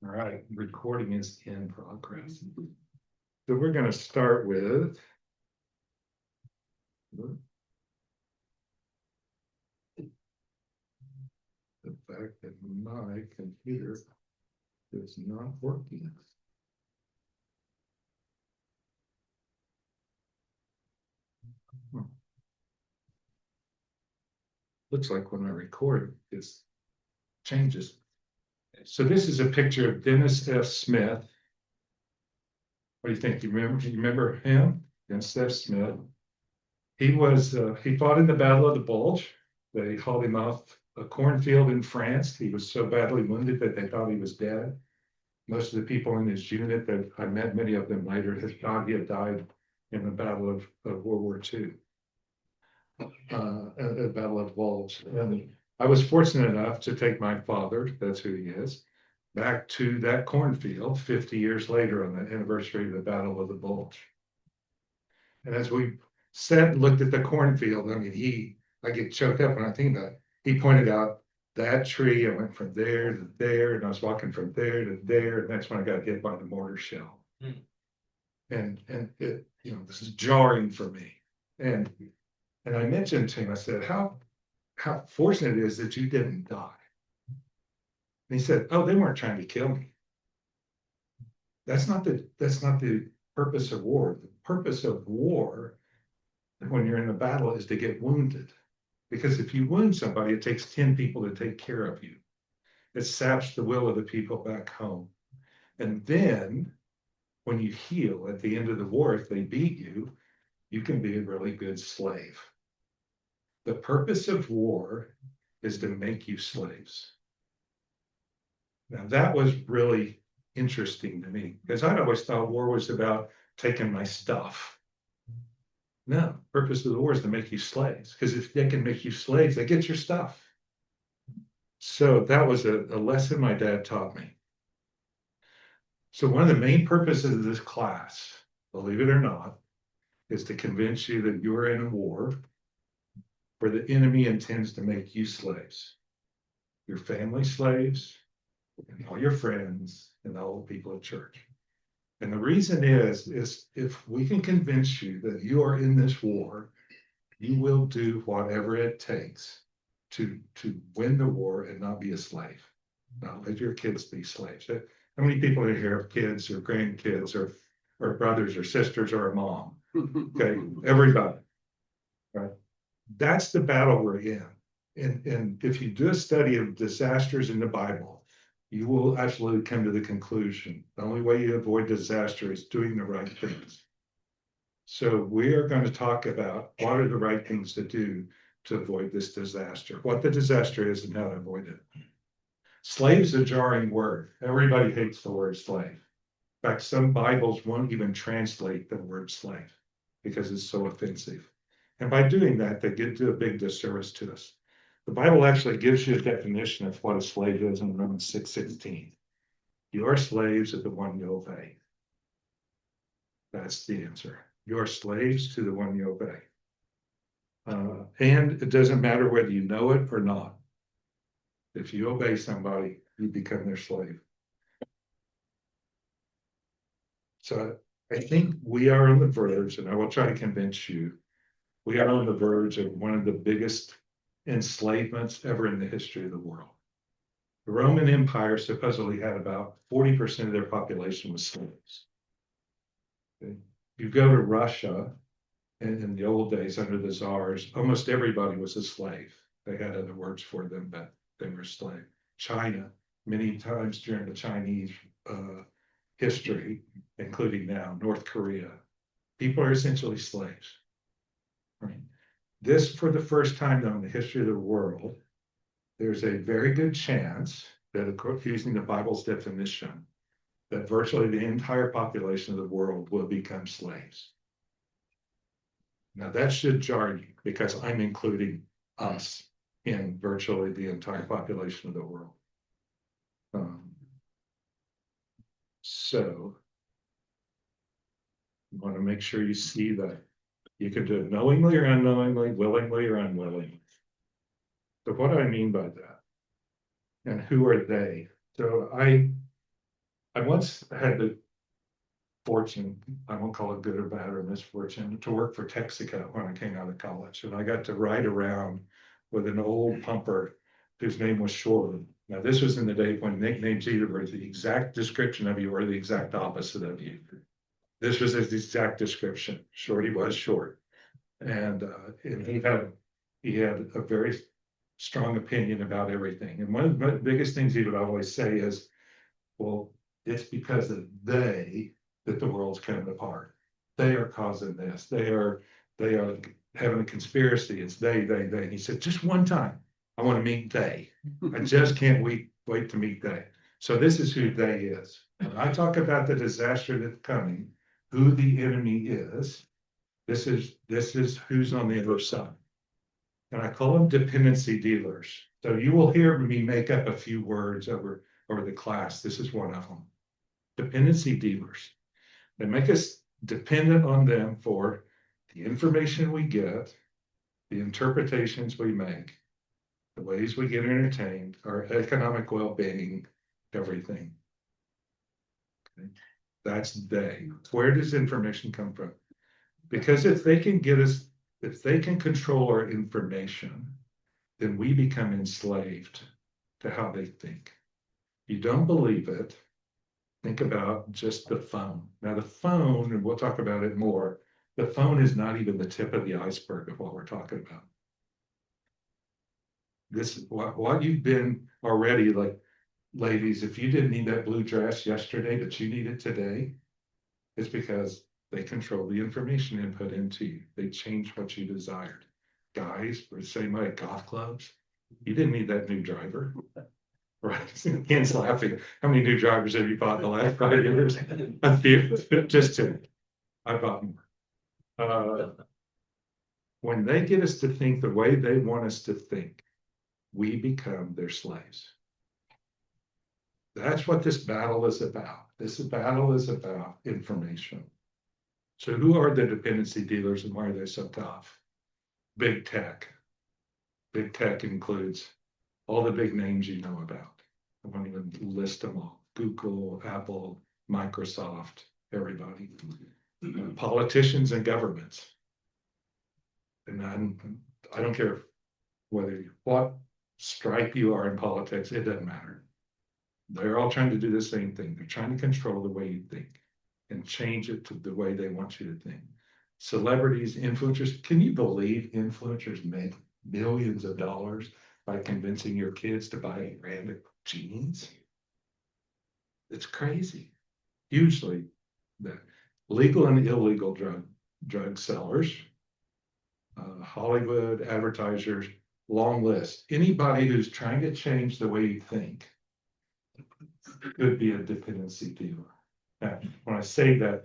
All right, recording is in progress. So we're going to start with the fact that my computer is not working. Looks like when I record, this changes. So this is a picture of Dennis F. Smith. What do you think? You remember him? Dennis F. Smith. He fought in the Battle of the Bulge. They hauled him off a cornfield in France. He was so badly wounded that they thought he was dead. Most of the people in his unit that I met, many of them later, had thought he had died in the Battle of World War II, the Battle of Bulge. And I was fortunate enough to take my father, that's who he is, back to that cornfield 50 years later on the anniversary of the Battle of the Bulge. And as we sat and looked at the cornfield, I get choked up when I think about it. He pointed out that tree. I went from there to there, and I was walking from there to there, and that's when I got hit by the mortar shell. And it, this is jarring for me. And I mentioned to him, I said, how fortunate it is that you didn't die. And he said, oh, they weren't trying to kill me. That's not the purpose of war. The purpose of war, when you're in a battle, is to get wounded. Because if you wound somebody, it takes 10 people to take care of you. It saps the will of the people back home. And then when you heal at the end of the war, if they beat you, you can be a really good slave. The purpose of war is to make you slaves. Now, that was really interesting to me because I'd always thought war was about taking my stuff. No, purpose of the war is to make you slaves, because if they can make you slaves, they get your stuff. So that was a lesson my dad taught me. So one of the main purposes of this class, believe it or not, is to convince you that you're in a war where the enemy intends to make you slaves, your family slaves, and all your friends, and all the people at church. And the reason is if we can convince you that you are in this war, you will do whatever it takes to win the war and not be a slave. Not let your kids be slaves. How many people are here have kids or grandkids or brothers or sisters or a mom? Okay, everybody. Right? That's the battle we're in. And if you do a study of disasters in the Bible, you will absolutely come to the conclusion the only way you avoid disaster is doing the right things. So we are going to talk about what are the right things to do to avoid this disaster, what the disaster is and how to avoid it. Slave's a jarring word. Everybody hates the word slave. In fact, some Bibles won't even translate the word slave because it's so offensive. And by doing that, they do a big disservice to us. The Bible actually gives you a definition of what a slave is in Romans 6:16. Your slaves are the one you obey. That's the answer. You're slaves to the one you obey. And it doesn't matter whether you know it or not. If you obey somebody, you become their slave. So I think we are on the verge, and I will try to convince you, we are on the verge of one of the biggest enslavements ever in the history of the world. The Roman Empire supposedly had about 40% of their population was slaves. Okay. You go to Russia, and in the old days under the czars, almost everybody was a slave. They had other words for them, but they were a slave. China, many times during the Chinese history, including now, North Korea, people are essentially slaves. Right? This, for the first time though in the history of the world, there's a very good chance that, using the Bible's definition, that virtually the entire population of the world will become slaves. Now that should jar you because I'm including us in virtually the entire population of the world. So you want to make sure you see that you can do it knowingly or unknowingly, willingly or unwillingly. So what do I mean by that? And who are they? So I once had the fortune, I won't call it good or bad or misfortune, to work for Texaco when I came out of college. And I got to ride around with an old pumper whose name was Short. Now, this was in the day when nicknames either were the exact description of you or the exact opposite of you. This was his exact description. Shorty was short. And he had a very strong opinion about everything. And one of the biggest things he would always say is, well, it's because of they that the world's coming apart. They are causing this. They are having a conspiracy. It's they. He said, just one time, I want to meet they. I just can't wait to meet they. So this is who they is. When I talk about the disaster that's coming, who the enemy is, this is who's on the other side. And I call them dependency dealers. So you will hear me make up a few words over the class. This is one of them. Dependency dealers. They make us dependent on them for the information we get, the interpretations we make, the ways we get entertained, our economic well-being, everything. Okay. That's they. Where does information come from? Because if they can control our information, then we become enslaved to how they think. You don't believe it, think about just the phone. Now the phone, and we'll talk about it more, the phone is not even the tip of the iceberg of what we're talking about. This, what you've been already, like, ladies, if you didn't need that blue dress yesterday, but you need it today, it's because they control the information input into you. They change what you desired. Guys, the same way at golf clubs, you didn't need that new driver. Right. Ian's laughing. How many new drivers have you bought in the last 5 years? A few, just two. I bought more. When they get us to think the way they want us to think, we become their slaves. That's what this battle is about. This battle is about information. So who are the dependency dealers and why are they so tough? Big tech. Big tech includes all the big names you know about. I won't even list them all. Google, Apple, Microsoft, everybody. Politicians and governments. And I don't care what stripe you are in politics, it doesn't matter. They're all trying to do the same thing. They're trying to control the way you think and change it to the way they want you to think. Celebrities, influencers, can you believe influencers make millions of dollars by convincing your kids to buy random jeans? It's crazy. Hugely. The legal and illegal drug sellers, Hollywood advertisers, long list. Anybody who's trying to change the way you think could be a dependency dealer. Now, when I say that,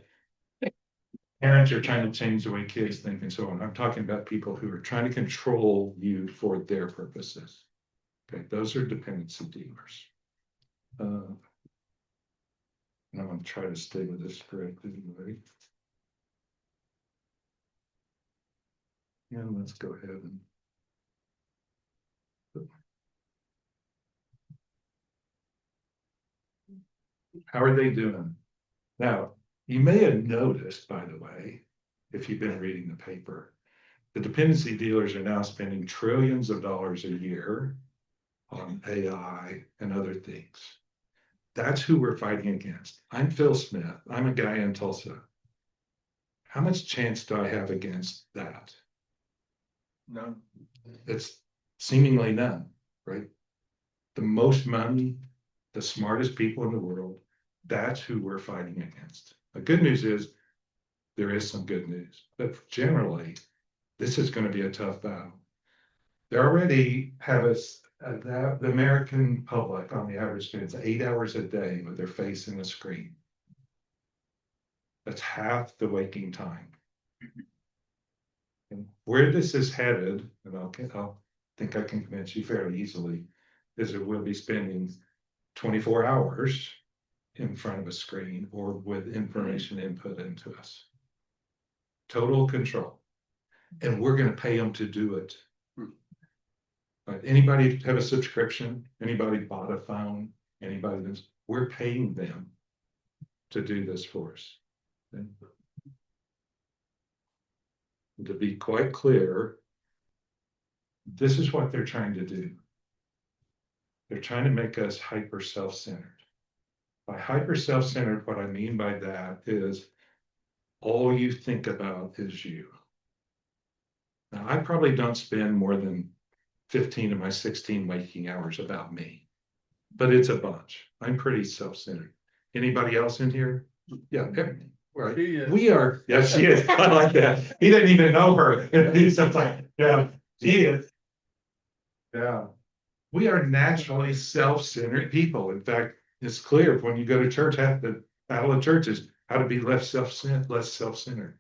parents are trying to change the way kids think and so on. I'm talking about people who are trying to control you for their purposes. Okay, those are dependency dealers. And I'm going to try to stay with this correctly. And let's go ahead and how are they doing? Now, you may have noticed, by the way, if you've been reading the paper, the dependency dealers are now spending trillions of dollars a year on AI and other things. That's who we're fighting against. I'm Phil Smith. I'm a guy in Tulsa. How much chance do I have against that? None. It's seemingly none, right? The most money, the smartest people in the world, that's who we're fighting against. The good news is there is some good news, but generally, this is going to be a tough battle. They already have the American public on the average spends 8 hours a day with their face in a screen. That's half the waking time. And where this is headed, and I'll think I can convince you fairly easily, is that we'll be spending 24 hours in front of a screen or with information input into us. Total control. And we're going to pay them to do it. Anybody have a subscription? Anybody bought a phone? We're paying them to do this for us. And to be quite clear, this is what they're trying to do. They're trying to make us hyper self-centered. By hyper self-centered, what I mean by that is all you think about is you. Now, I probably don't spend more than 15 of my 16 waking hours about me, but it's a bunch. I'm pretty self-centered. Anybody else in here? Yeah, right. We are. Yes, she is. I like that. He didn't even know her. He's just like, yeah, she is. Yeah. We are naturally self-centered people. In fact, it's clear when you go to church, half the battle of churches, how to be less self-centered.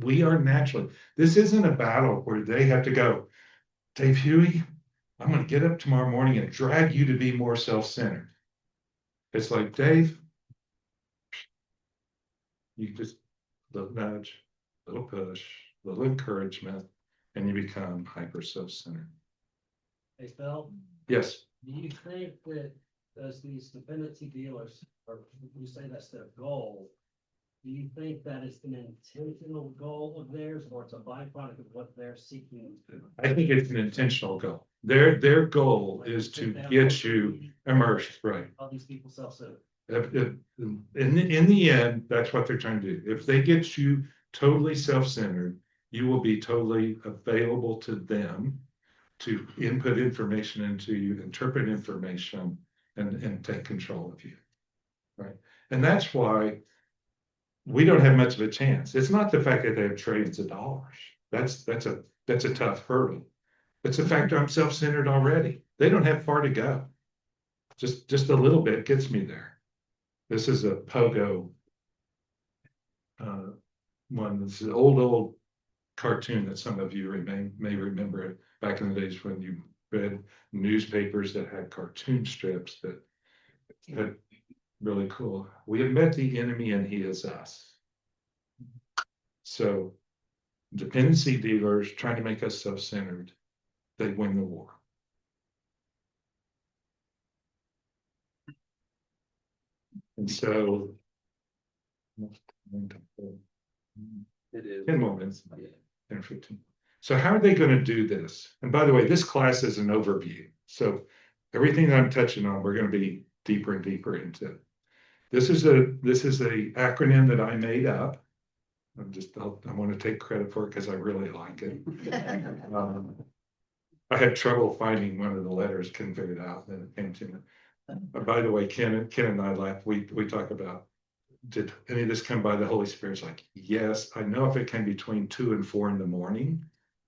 We are naturally. This isn't a battle where they have to go, Dave Huey, I'm going to get up tomorrow morning and drag you to be more self-centered. It's like, Dave, you just little nudge, little push, little encouragement, and you become hyper self-centered. Hey, Phil, Yes. do you think that as these dependency dealers, or you say that's their goal, do you think that is an intentional goal of theirs, or it's a byproduct of what they're seeking to do? I think it's an intentional goal. Their goal is to get you immersed, right? All these people self-centered. In the end, that's what they're trying to do. If they get you totally self-centered, you will be totally available to them to input information into you, interpret information, and take control of you, right? And that's why we don't have much of a chance. It's not the fact that they have trillions of dollars. That's a tough hurdle. It's the fact that I'm self-centered already. They don't have far to go. Just a little bit gets me there. This is a pogo one. It's an old cartoon that some of you may remember it back in the days when you read newspapers that had cartoon strips that had really cool. We have met the enemy and he is us. So dependency dealers trying to make us self-centered, they win the war. And so It is. 10 more minutes, 10 or 15. So how are they going to do this? And by the way, this class is an overview. So everything that I'm touching on, we're going to be deeper and deeper into. This is a acronym that I made up. I want to take credit for it because I really like it. I had trouble finding one of the letters, couldn't figure it out, then it came to me. By the way, Ken and I laugh. We talk about, did any of this come by the Holy Spirit? It's like, yes, I know if it came between 2 and 4 in the morning,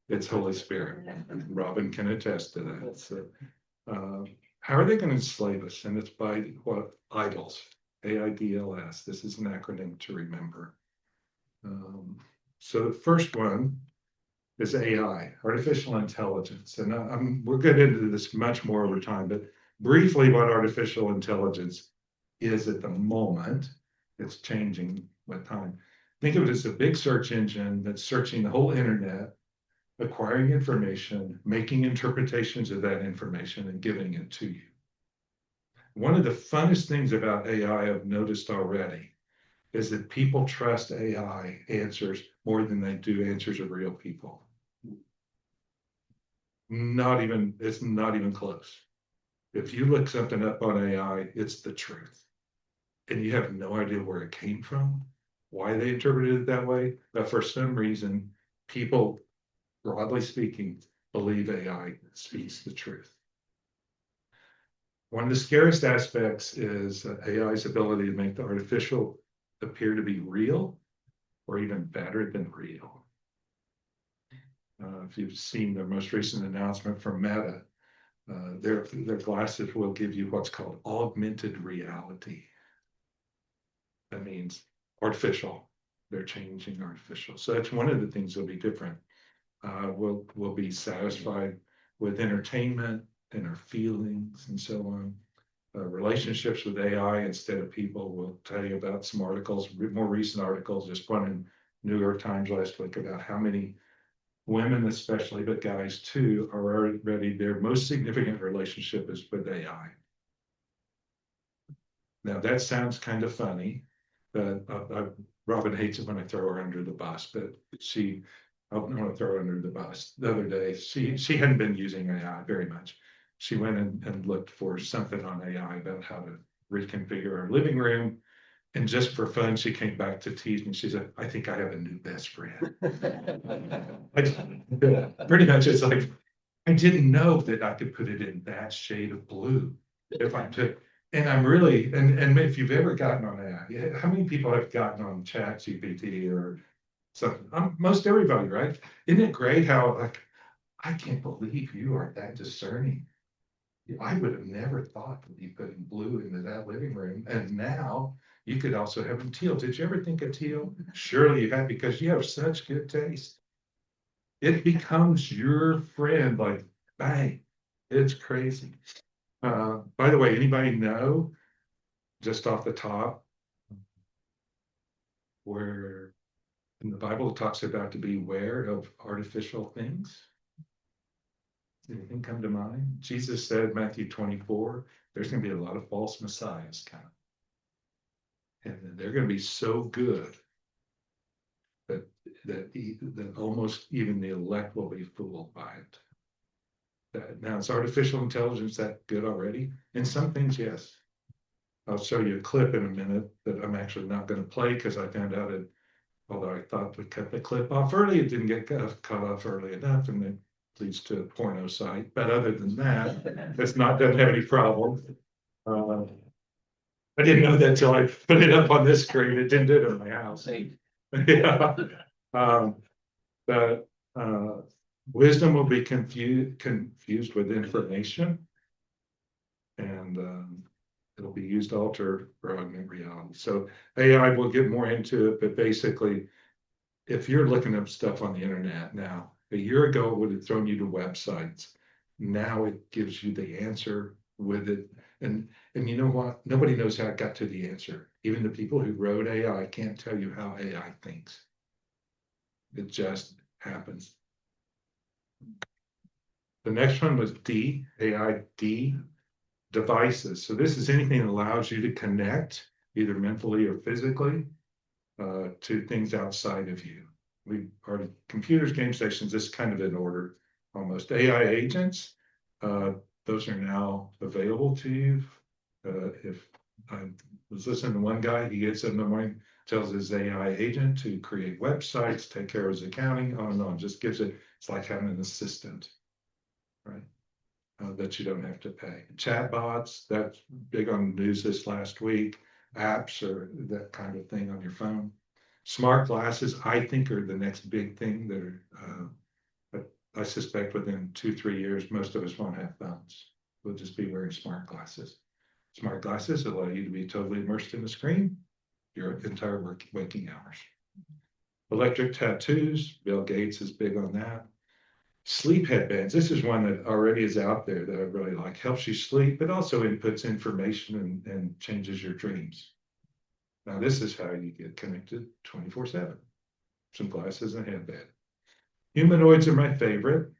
it's Holy Spirit. Robin can attest to that. So, how are they going to enslave us? And it's by what? Idols, AIDLS. This is an acronym to remember. So the first one is AI, artificial intelligence. And we'll get into this much more over time, but briefly what artificial intelligence is at the moment. It's changing with time. Think of it as a big search engine that's searching the whole internet, acquiring information, making interpretations of that information, and giving it to you. One of the funnest things about AI I've noticed already is that people trust AI answers more than they do answers of real people. It's not even close. If you look something up on AI, it's the truth. And you have no idea where it came from, why they interpreted it that way. But for some reason, people, broadly speaking, believe AI speaks the truth. One of the scariest aspects is AI's ability to make the artificial appear to be real, or even better than real. If you've seen the most recent announcement from Meta, their glasses will give you what's called augmented reality. That means artificial. They're changing artificial. So that's one of the things that'll be different. We'll be satisfied with entertainment and our feelings and so on. Relationships with AI instead of people. We'll tell you about some articles, more recent articles, just one in New York Times last week about how many women especially, but guys too, are already their most significant relationship is with AI. Now that sounds kind of funny, Robin hates it when I throw her under the bus, but I don't want to throw her under the bus. The other day, she hadn't been using AI very much. She went and looked for something on AI about how to reconfigure her living room. And just for fun, she came back to tease me. She said, I think I have a new best friend. Pretty much it's like, I didn't know that I could put it in that shade of blue. If I took, and I'm really, and if you've ever gotten on AI, how many people have gotten on Chat GPT or something? Most everybody, right? Isn't it great how like, I can't believe you are that discerning. I would have never thought that you putting blue into that living room. And now you could also have them teal. Did you ever think of teal? Surely you have, because you have such good taste. It becomes your friend, like, bang, it's crazy. By the way, anybody know, just off the top, where in the Bible it talks about to beware of artificial things? Anything come to mind? Jesus said, Matthew 24, there's going to be a lot of false messiahs coming. And they're going to be so good that almost even the elect will be fooled by it. Now, it's artificial intelligence that good already? In some things, yes. I'll show you a clip in a minute that I'm actually not going to play because I found out it, although I thought we cut the clip off early, it didn't get cut off early enough, and it leads to a porno site. But other than that, doesn't have any problem. I didn't know that till I put it up on this screen. It didn't do it in my house. Yeah. But wisdom will be confused with information, and it'll be used to alter or augment reality. So AI will get more into it, but basically, if you're looking up stuff on the internet now, a year ago it would have thrown you to websites. Now it gives you the answer with it. And you know what? Nobody knows how it got to the answer. Even the people who wrote AI can't tell you how AI thinks. It just happens. The next one was D, AI D, devices. So this is anything that allows you to connect, either mentally or physically, to things outside of you. We are computers, game stations, this is kind of in order almost. AI agents, those are now available to you. If I was listening to one guy, he gets up in the morning, tells his AI agent to create websites, take care of his accounting, on and on, just gives it, it's like having an assistant, right? That you don't have to pay. Chatbots, that's big on the news this last week. Apps or that kind of thing on your phone. Smart glasses, I think, are the next big thing that are, but I suspect within 2-3 years, most of us won't have phones. We'll just be wearing smart glasses. Smart glasses allow you to be totally immersed in the screen your entire waking hours. Electric tattoos, Bill Gates is big on that. Sleep headbands, this is one that already is out there that I really like. Helps you sleep, but also inputs information and changes your dreams. Now this is how you get connected 24/7. Some glasses and a headband. Humanoids are my favorite.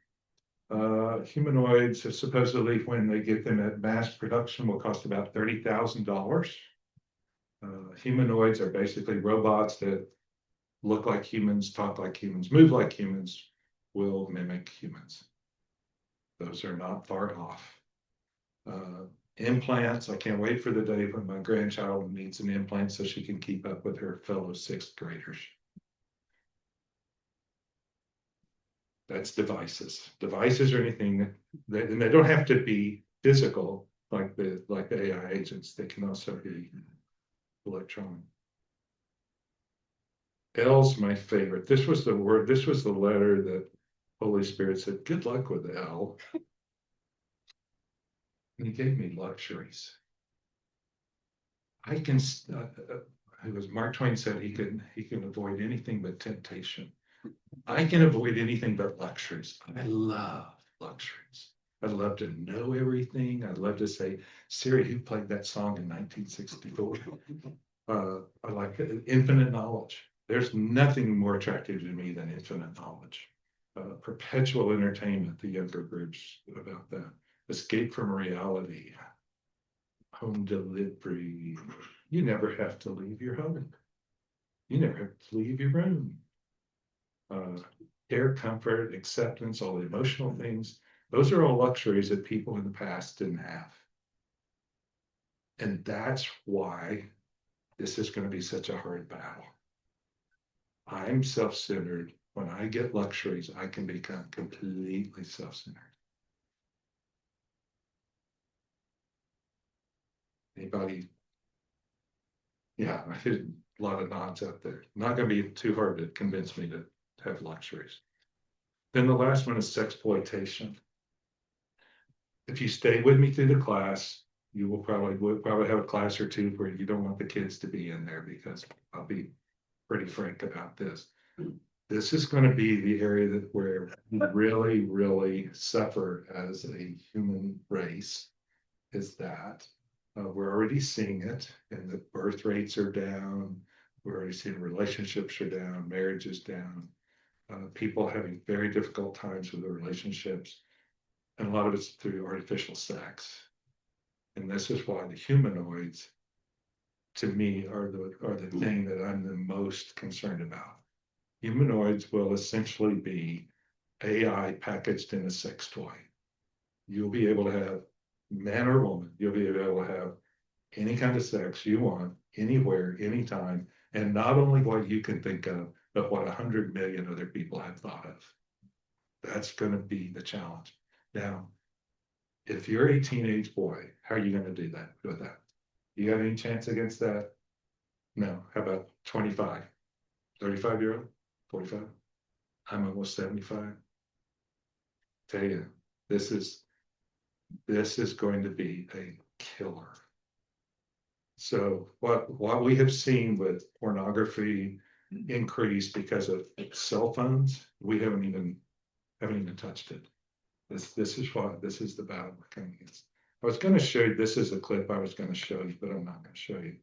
Humanoids, supposedly when they get them at mass production, will cost about $30,000. Humanoids are basically robots that look like humans, talk like humans, move like humans, will mimic humans. Those are not far off. Implants, I can't wait for the day when my grandchild needs an implant so she can keep up with her fellow sixth graders. That's devices. Devices are anything that, and they don't have to be physical like the AI agents. They can also be electronic. L's my favorite. This was the word, this was the letter that Holy Spirit said, good luck with L. And he gave me luxuries. I can, it was Mark Twain said he can avoid anything but temptation. I can avoid anything but luxuries. I love luxuries. I'd love to know everything. I'd love to say, Siri, who played that song in 1964? I like infinite knowledge. There's nothing more attractive to me than infinite knowledge. Perpetual entertainment, the younger groups about that. Escape from reality. Home delivery. You never have to leave your home. You never have to leave your room. Care, comfort, acceptance, all the emotional things, those are all luxuries that people in the past didn't have. And that's why this is going to be such a hard battle. I'm self-centered. When I get luxuries, I can become completely self-centered. Anybody? Yeah, I did a lot of nods out there. Not going to be too hard to convince me to have luxuries. Then the last one is sexploitation. If you stay with me through the class, you will probably have a class or two where you don't want the kids to be in there, because I'll be pretty frank about this. This is going to be the area that where we really, really suffer as a human race, is that we're already seeing it, and the birth rates are down. We're already seeing relationships are down, marriage is down, people having very difficult times with their relationships. And a lot of it's through artificial sex. And this is why the humanoids, to me, are the thing that I'm the most concerned about. Humanoids will essentially be AI packaged in a sex toy. You'll be able to have man or woman, you'll be able to have any kind of sex you want, anywhere, anytime, and not only what you can think of, but what 100 million other people have thought of. That's going to be the challenge. Now, if you're a teenage boy, how are you going to do that with that? You got any chance against that? No. How about 25, 35-year-old, 45? I'm almost 75. Tell you, this is going to be a killer. So what we have seen with pornography increase because of cell phones, we haven't even touched it. This is the battle we're coming against. I was going to show you, this is a clip I was going to show you, but I'm not going to show you.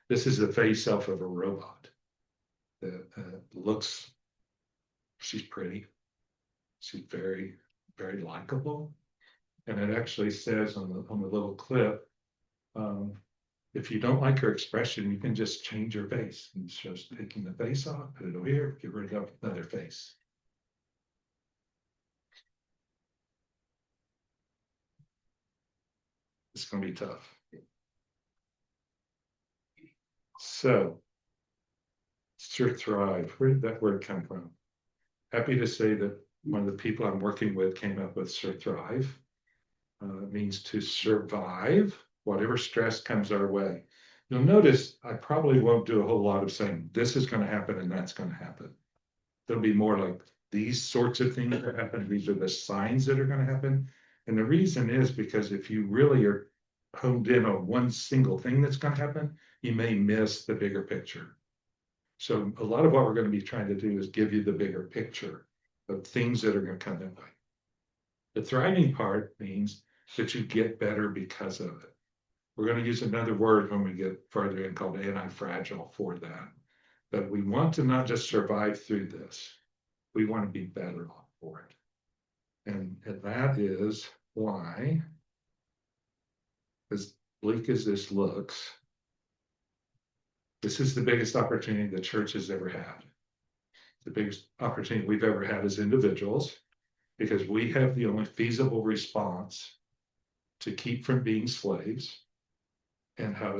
This is the face off of a robot that looks, she's pretty. She's very, very likable. And it actually says on the little clip, if you don't like her expression, you can just change her face. And it shows taking the face off, put it over here, get rid of another face. It's going to be tough. So, Surthrive, where did that word come from? Happy to say that one of the people I'm working with came up with Surthrive. It means to survive whatever stress comes our way. You'll notice I probably won't do a whole lot of saying this is going to happen and that's going to happen. There'll be more like these sorts of things that happen. These are the signs that are going to happen. And the reason is because if you really are honed in on one single thing that's going to happen, you may miss the bigger picture. So a lot of what we're going to be trying to do is give you the bigger picture of things that are going to come in way. The thriving part means that you get better because of it. We're going to use another word when we get further in called anti-fragile for that. But we want to not just survive through this. We want to be better off for it. And that is why, as bleak as this looks, this is the biggest opportunity the church has ever had. The biggest opportunity we've ever had as individuals, because we have the only feasible response to keep from being slaves and how to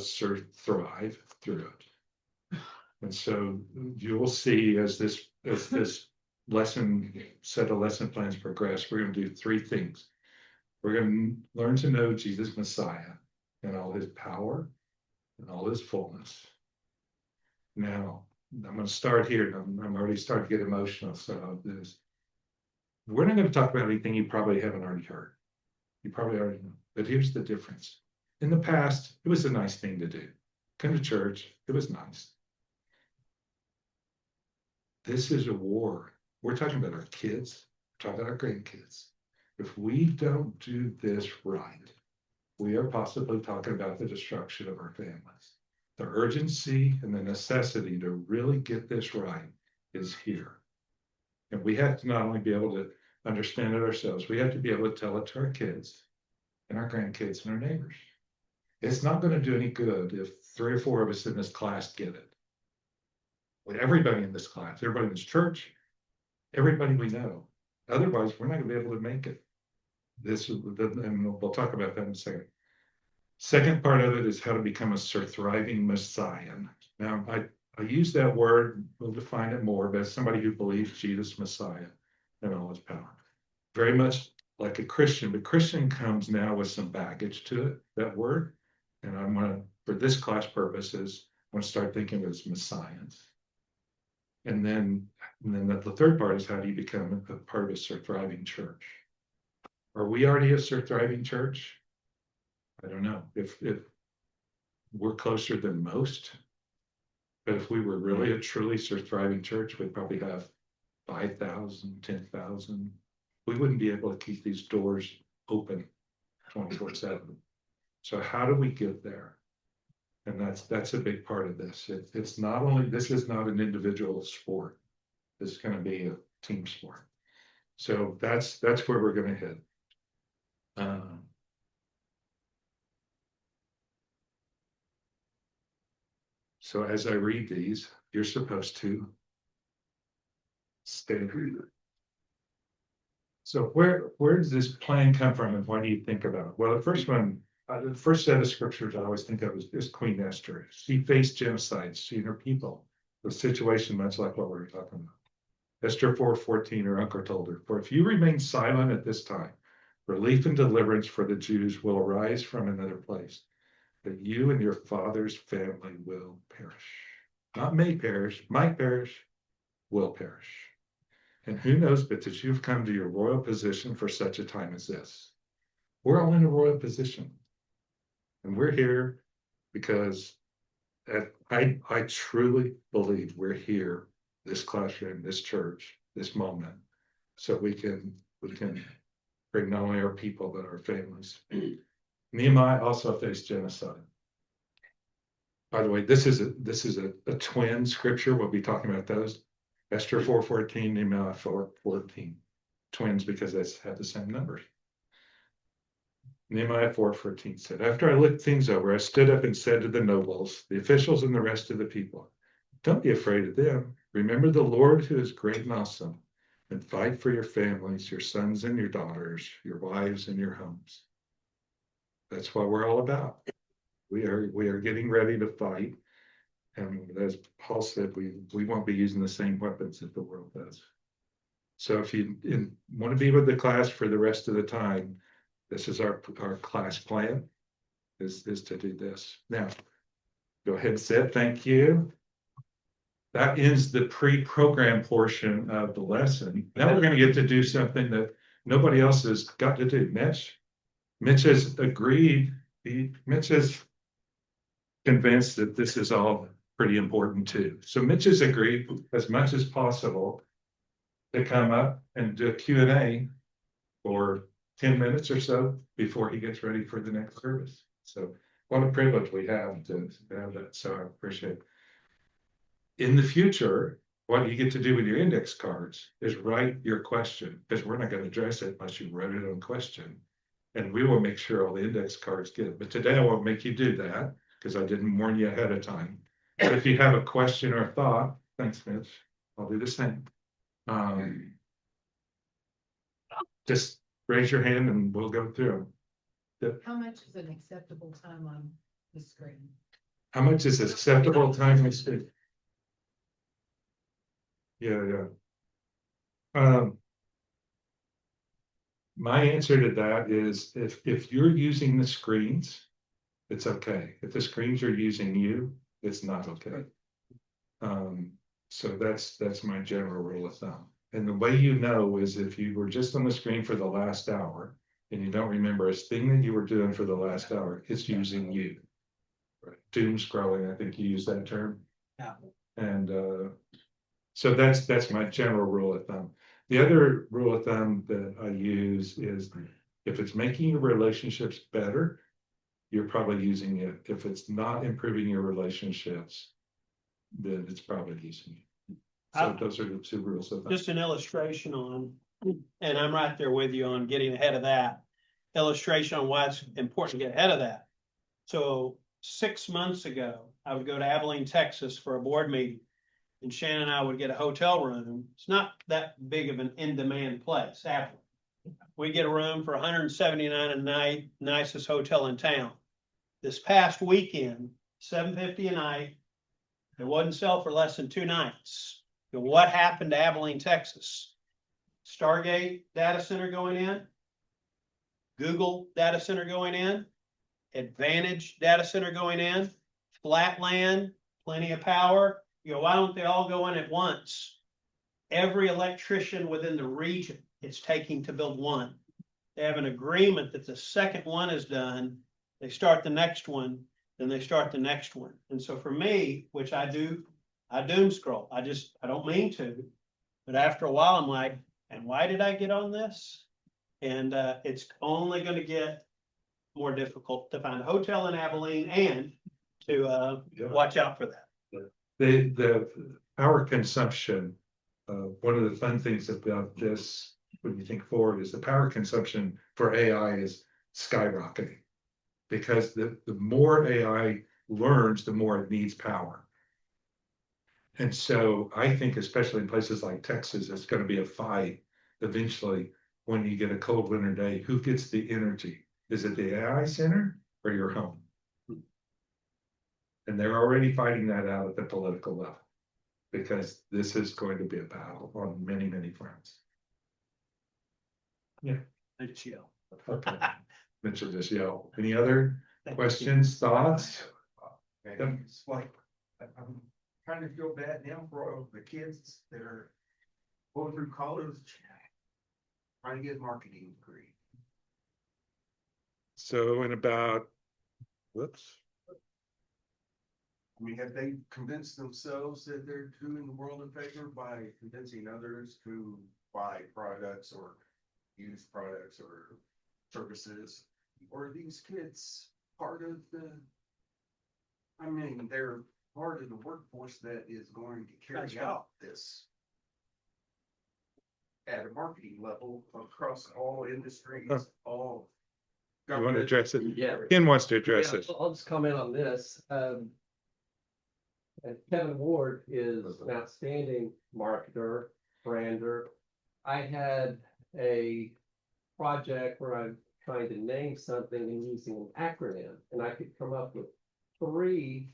thrive through it. And so you will see as this set of lesson plans progress, we're going to do three things. We're going to learn to know Jesus Messiah and all his power and all his fullness. Now, I'm going to start here. I'm already starting to get emotional. So we're not going to talk about anything you probably haven't already heard. You probably already know. But here's the difference. In the past, it was a nice thing to do. Come to church, it was nice. This is a war. We're talking about our kids, we're talking about our grandkids. If we don't do this right, we are possibly talking about the destruction of our families. The urgency and the necessity to really get this right is here. And we have to not only be able to understand it ourselves, we have to be able to tell it to our kids and our grandkids and our neighbors. It's not going to do any good if 3 or 4 of us in this class get it. with everybody in this class, everybody in this church, everybody we know. Otherwise, we're not gonna be able to make it. And we'll talk about that in a second. Second part of it is how to become a surthriving Messiah. Now, I use that word, we'll define it more, but as somebody who believes Jesus Messiah and all his power. Very much like a Christian, but Christian comes now with some baggage to it, that word. And I'm gonna, for this class purposes, I'm gonna start thinking of it as Messiahs. And then the third part is how do you become a part of a surthriving church? Are we already a surthriving church? I don't know if we're closer than most. But if we were really a truly thriving church, we'd probably have 5,000, 10,000. We wouldn't be able to keep these doors open 24/7. So how do we get there? And that's a big part of this. It's not only, this is not an individual sport. This is going to be a team sport. So that's where we're going to head. So as I read these, you're supposed to stay. So where does this plan come from and why do you think about it? Well, the first one, the first set of scriptures I always think of is Queen Esther. She faced genocide, she and her people. The situation much like what we were talking about. Esther 4:14, her uncle told her, for if you remain silent at this time, relief and deliverance for the Jews will arise from another place, but you and your father's family will perish. Not may perish, might perish, will perish. And who knows but that you've come to your royal position for such a time as this. We're all in a royal position. And we're here because I truly believe we're here, this classroom, this church, this moment, so we can bring not only our people, but our families. Nehemiah also faced genocide. By the way, this is a twin scripture. We'll be talking about those. Esther 4:14, Nehemiah 4:14. Twins because they have the same numbers. Nehemiah 4:14 said, after I looked things over, I stood up and said to the nobles, the officials, and the rest of the people, don't be afraid of them. Remember the Lord who is great and awesome, and fight for your families, your sons and your daughters, your wives and your homes. That's what we're all about. We are getting ready to fight. And as Paul said, we won't be using the same weapons that the world does. So if you want to be with the class for the rest of the time, this is our class plan, is to do this. Now, go ahead and sit. Thank you. That ends the pre-program portion of the lesson. Now we're going to get to do something that nobody else has got to do. Mitch has agreed. Mitch is convinced that this is all pretty important too. So Mitch has agreed as much as possible to come up and do a Q&A for 10 minutes or so before he gets ready for the next service. So what a privilege we have to have that. So I appreciate it. In the future, what you get to do with your index cards is write your question, because we're not going to address it unless you write it on question. And we will make sure all the index cards get it. But today I won't make you do that because I didn't warn you ahead of time. But if you have a question or a thought, thanks, Mitch. I'll do the same. Just raise your hand and we'll go through them. How much is an acceptable time on the screen? How much is acceptable time we speak? Yeah. My answer to that is if you're using the screens, it's okay. If the screens are using you, it's not okay. So that's my general rule of thumb. And the way you know is if you were just on the screen for the last hour and you don't remember a thing that you were doing for the last hour, it's using you. Right. Doom scrolling, I think you use that term. Yeah. And so that's my general rule of thumb. The other rule of thumb that I use is if it's making your relationships better, you're probably using it. If it's not improving your relationships, then it's probably using it. So those are the two rules of thumb. Just an illustration on, and I'm right there with you on getting ahead of that. Illustration on why it's important to get ahead of that. So 6 months ago, I would go to Abilene, Texas for a board meeting. and Shannon and I would get a hotel room. It's not that big of an in-demand place, Apple. We get a room for $179 a night, nicest hotel in town. This past weekend, $750 a night. It wasn't sell for less than 2 nights. And what happened to Abilene, Texas? Stargate data center going in, Google data center going in, Advantage data center going in, Flatland, plenty of power. You know, why don't they all go in at once? Every electrician within the region it's taking to build one. They have an agreement that the second one is done, they start the next one, then they start the next one. And so for me, which I do, I doom scroll. I don't mean to, but after a while I'm like, and why did I get on this? And it's only going to get more difficult to find a hotel in Abilene and to watch out for that. The power consumption, one of the fun things about this, when you think forward, is the power consumption for AI is skyrocketing. Because the more AI learns, the more it needs power. And so I think especially in places like Texas, it's going to be a fight eventually when you get a cold winter day. Who gets the energy? Is it the AI center or your home? And they're already fighting that out at the political level because this is going to be a battle on many, many fronts. I just yell. Okay. Mitchell just yelled. Any other questions, thoughts? It's like, I'm trying to feel bad now for all the kids that are going through college, trying to get a marketing degree. So in about, whoops. I mean, have they convinced themselves that they're doing the world a favor by convincing others to buy products or use products or services? Or are these kids part of the, I mean, they're part of the workforce that is going to That's carry right. out this at a marketing level across all industries, Huh. all. You want to government. address it? Yeah. Ken wants to address Yeah, it. I'll just comment on this. And Kevin Ward is an outstanding marketer, brander. I had a project where I'm trying to name something and using an acronym, and I could come up with 3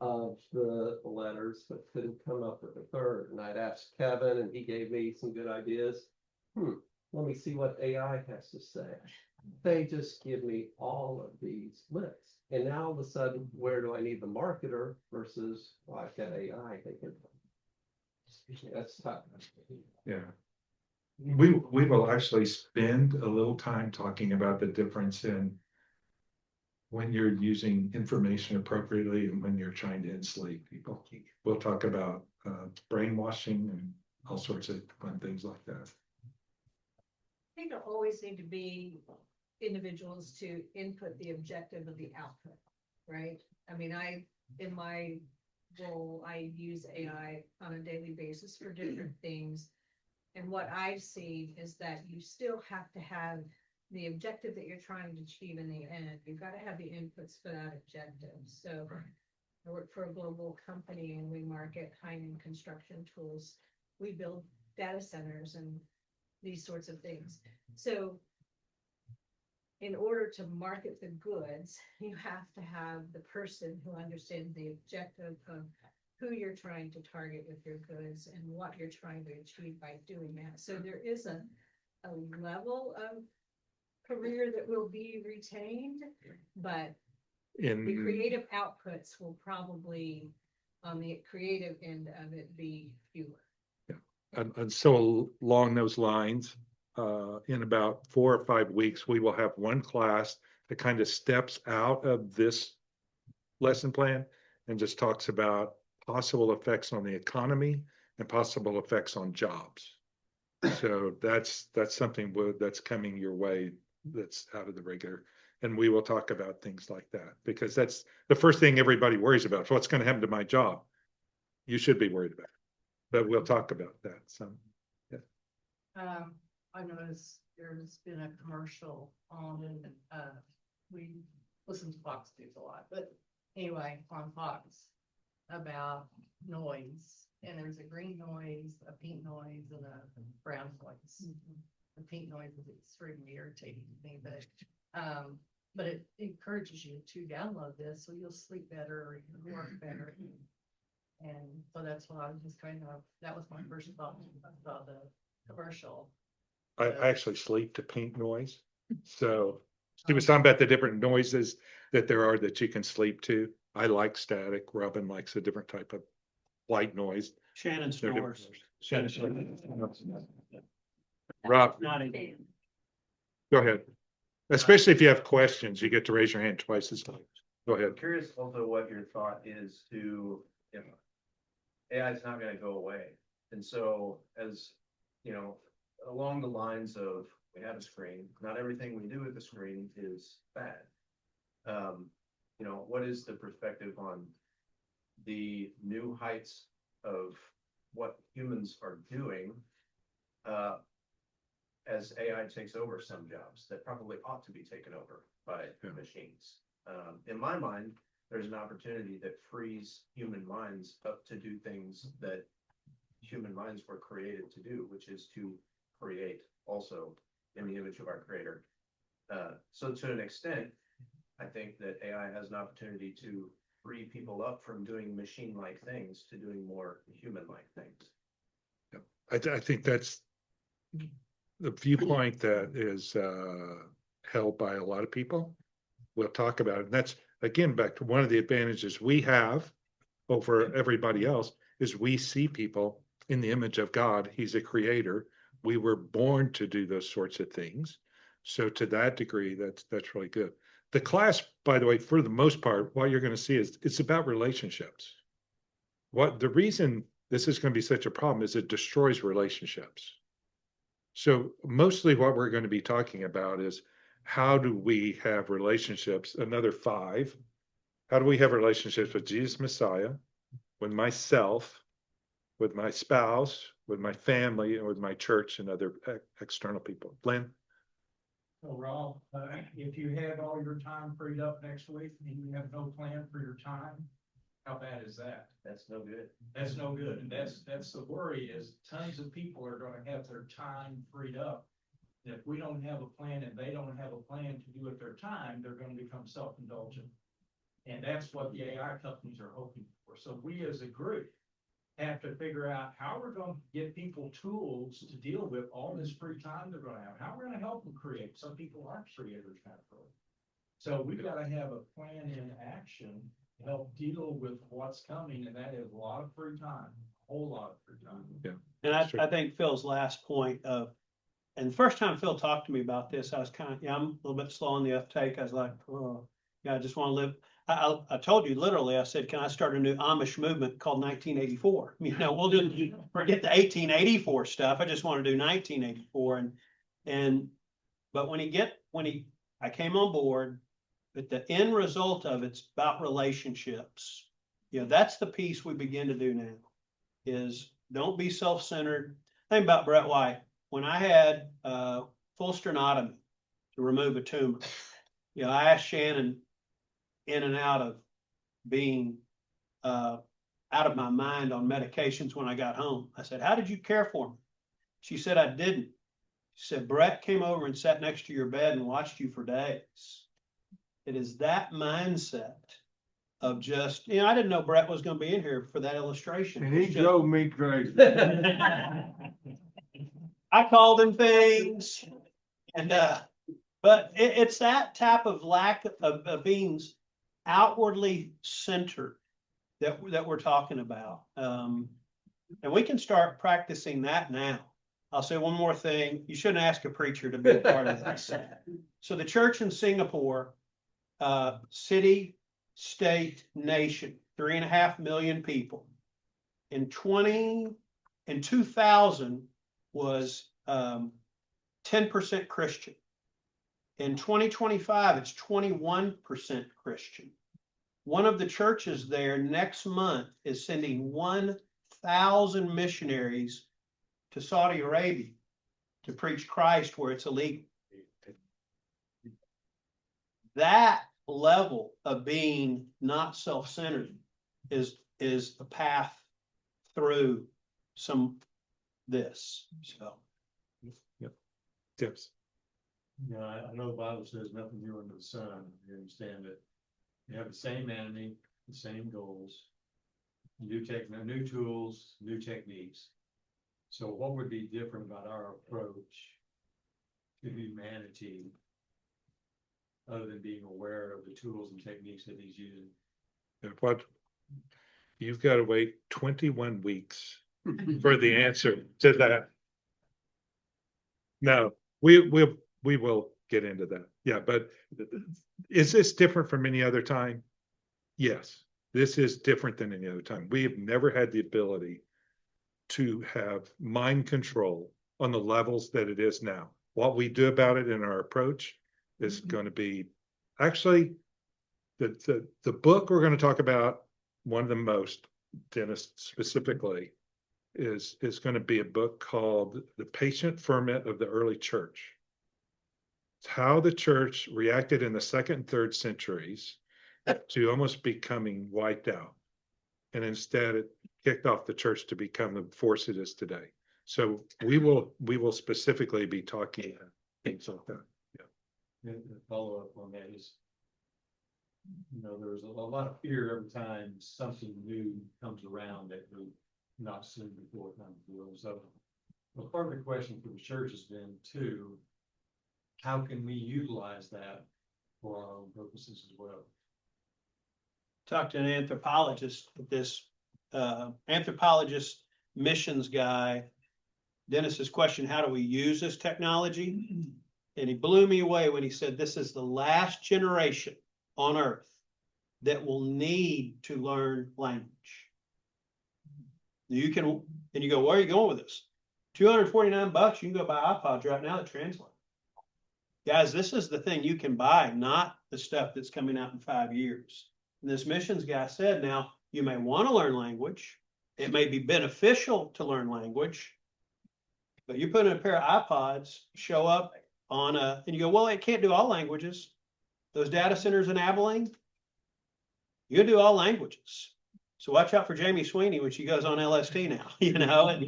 of the letters, but couldn't come up with a third. And I'd asked Kevin, and he gave me some good ideas. Let me see what AI has to say. They just give me all of these lists. And now all of a sudden, where do I need the marketer versus, well, I've got AI. They can. That's tough. Yeah. We will actually spend a little time talking about the difference in when you're using information appropriately and when you're trying to enslave people. We'll talk about brainwashing and all sorts of fun things like that. I think there always need to be individuals to input the objective of the output, right? I mean, in my role, I use AI on a daily basis for different things. And what I've seen is that you still have to have the objective that you're trying to achieve in the end. You've got to have the inputs for that objective. So I work for a global company and we market high-end construction tools. We build data centers and these sorts of things. So in order to market the goods, you have to have the person who understands the objective of who you're trying to target with your goods and what you're trying to achieve by doing that. So there is a level of career that will be retained, but the In creative outputs will probably, on the creative end of it, be fewer. and so along those lines, in about 4 or 5 weeks, we will have one class that kind of steps out of this lesson plan and just talks about possible effects on the economy and possible effects on jobs. So that's something that's coming your way that's out of the regular. And we will talk about things like that because that's the first thing everybody worries about. So what's going to happen to my job? You should be worried about it, but we'll talk about that. So, yeah. I noticed there's been a commercial on, we listen to Fox News a lot, but anyway, on Fox. about noise. And there's a green noise, a pink noise, and a brown noise. The pink noise is extremely irritating to me, but it encourages you to download this, so you'll sleep better or you'll work better. And so that's what I was just kind of, that was my first thought about the commercial. I actually sleep to pink noise. So she was talking about the different noises that there are that you can sleep to. I like static. Robin likes a different type of white noise. Shannon They're different snores. noises. Shannon. Rob, Not in. go ahead. Especially if you have questions, you get to raise your hand twice as much. Go I'm ahead. curious also what your thought is to, you know, AI is not gonna go away. And so as, you know, along the lines of, we have a screen, not everything we do with the screen is bad. You know, what is the perspective on the new heights of what humans are doing? As AI takes over some jobs that probably ought to be taken over by machines. In my mind, there's an opportunity that frees human minds up to do things that human minds were created to do, which is to create also in the image of our creator. So to an extent, I think that AI has an opportunity to free people up from doing machine-like things to doing more human-like things. I think that's the viewpoint that is held by a lot of people. We'll talk about it. And that's, again, back to one of the advantages we have over everybody else is we see people in the image of God. He's a creator. We were born to do those sorts of things. So to that degree, that's really good. The class, by the way, for the most part, what you're going to see is it's about relationships. What the reason this is going to be such a problem is it destroys relationships. So mostly what we're going to be talking about is how do we have relationships, another 5, how do we have relationships with Jesus Messiah, with myself, with my spouse, with my family, and with my church and other external people. Lynn? So Rob, if you had all your time freed up next week and you have no plan for your time, how bad is that? That's no good. That's no good. And that's the worry is tons of people are gonna have their time freed up. And if we don't have a plan and they don't have a plan to do with their time, they're gonna become self-indulgent. And that's what the AI companies are hoping for. So we as a group have to figure out how we're going to get people tools to deal with all this free time they're gonna have, how we're gonna help them create. Some people aren't creators naturally. So we've got to have a plan in action to help deal with what's coming, and that is a lot of free time, a whole lot of free time. Yeah. And I think Phil's last point of, and the first time Phil talked to me about this, I was kind of, I'm a little bit slow on the uptake. I was like, oh, yeah, I just want to live. I told you literally, I said, can I start a new Amish movement called 1984? You know, we'll just forget the 1884 stuff. I just want to do 1984. But I came on board, but the end result of it's about relationships. You know, that's the piece we begin to do now is don't be self-centered. Think about Brett White. When I had full sternotomy to remove a tumor, you know, I asked Shannon in and out of being out of my mind on medications when I got home. I said, how did you care for me? She said, I didn't. She said, Brett came over and sat next to your bed and watched you for days. It is that mindset of just, you know, I didn't know Brett was going to be in here for that illustration. And he drove me crazy. I called him things and, but it's that type of lack of being outwardly centered that we're talking about. And we can start practicing that now. I'll say one more thing. You shouldn't ask a preacher to be a part of this. So the church in Singapore, city, state, nation, 3.5 million people. In 2000 was 10% Christian. In 2025, it's 21% Christian. One of the churches there next month is sending 1,000 missionaries to Saudi Arabia to preach Christ where it's illegal. That level of being not self-centered is is a path through this, so. Tips. You know, I know the Bible says nothing new under the sun, you understand it. You have the same enemy, the same goals. New tools, new techniques. So what would be different about our approach to humanity? Other than being aware of the tools and techniques that he's using? What, you've got to wait 21 weeks for the answer to that. No, we will get into that. Yeah, but is this different from any other time? Yes, this is different than any other time. We have never had the ability to have mind control on the levels that it is now. What we do about it in our approach is going to be, actually, the book we're going to talk about, one of the most, Dennis specifically, is going to be a book called The Patient Ferment of the Early Church. It's how the church reacted in the second and third centuries to almost becoming wiped out. And instead it kicked off the church to become the force it is today. So we will specifically be talking things like that. And the follow-up on that is, you know, there's a lot of fear every time something new comes around that we've not seen before. So, well, part of the question for the church has been too, how can we utilize that for our own purposes as well? Talked to an anthropologist, this anthropologist missions guy. Dennis's question, how do we use this technology? And he blew me away when he said, this is the last generation on earth that will need to learn language. You can, and you go, where are you going with this? $249, you can go buy iPods right now that translate. Guys, this is the thing you can buy, not the stuff that's coming out in 5 years. And this missions guy said, now you may want to learn language. It may be beneficial to learn language, but you put in a pair of iPods, show up on and you go, well, it can't do all languages. Those data centers in Abilene, you can do all languages. So watch out for Jamie Sweeney when she goes on LSD now, you know.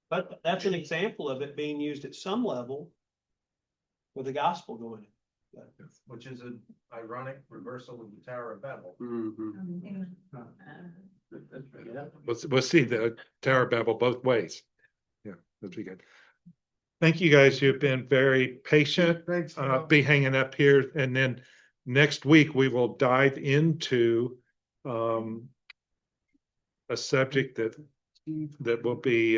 But that's an example of it being used at some level with the gospel going in. Which is an ironic reversal of the Tower of Babel. We'll see the Tower of Babel both ways. Yeah, that'd be good. Thank you guys. You've been very patient. Thanks. Be hanging up here, and then next week we will dive into a subject that will be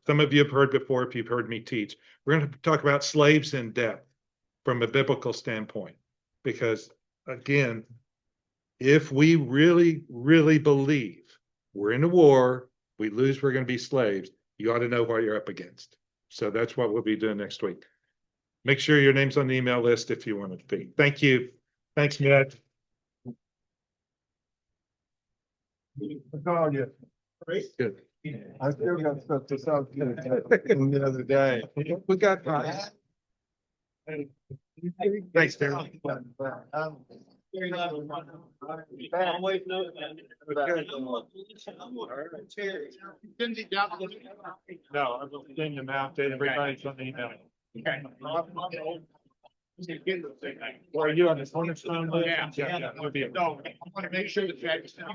some of you have heard before if you've heard me teach. We're going to talk about slaves in depth from a biblical standpoint, because again, if we really, really believe we're in a war, we lose, we're going to be slaves, you ought to know what you're up against. So that's what we'll be doing next week. Make sure your name's on the email list if you want to be. Thank you. Thanks, Ned. I called you. Good. I still got stuff to talk to you the other day. We got Thanks, Darren. Always know that. No, I will send them out to everybody on the email. Or are you on the cornerstone list? Yeah. We'll be. No, I want to make sure that you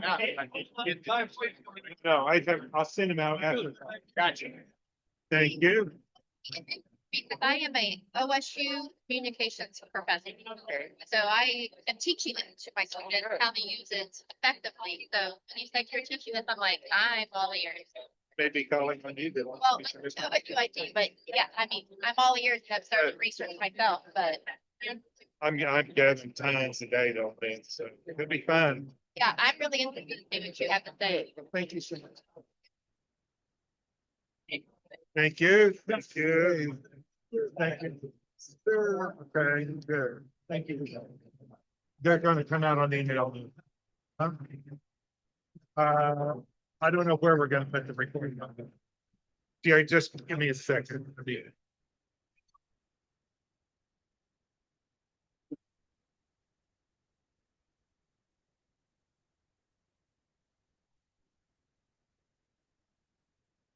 out. No, I'll send them out after. Gotcha. Thank you. Because I am a OSU communications professor. So I am teaching it to my students how to use it effectively. So when you say you're teaching this, I'm like, I'm all ears. Maybe calling on you. Well, I do IT, but yeah, I mean, I'm all ears and I've started research myself, but I'm gathering times today, don't think, so it'll be fun. yeah, I'm really interested in what you have to say. Thank you so much. Thank you. Thank you. Thank you. Okay, good. Thank you. They're gonna come out on the email. Huh? I don't know where we're gonna put the recording on. Jerry, just give me a second.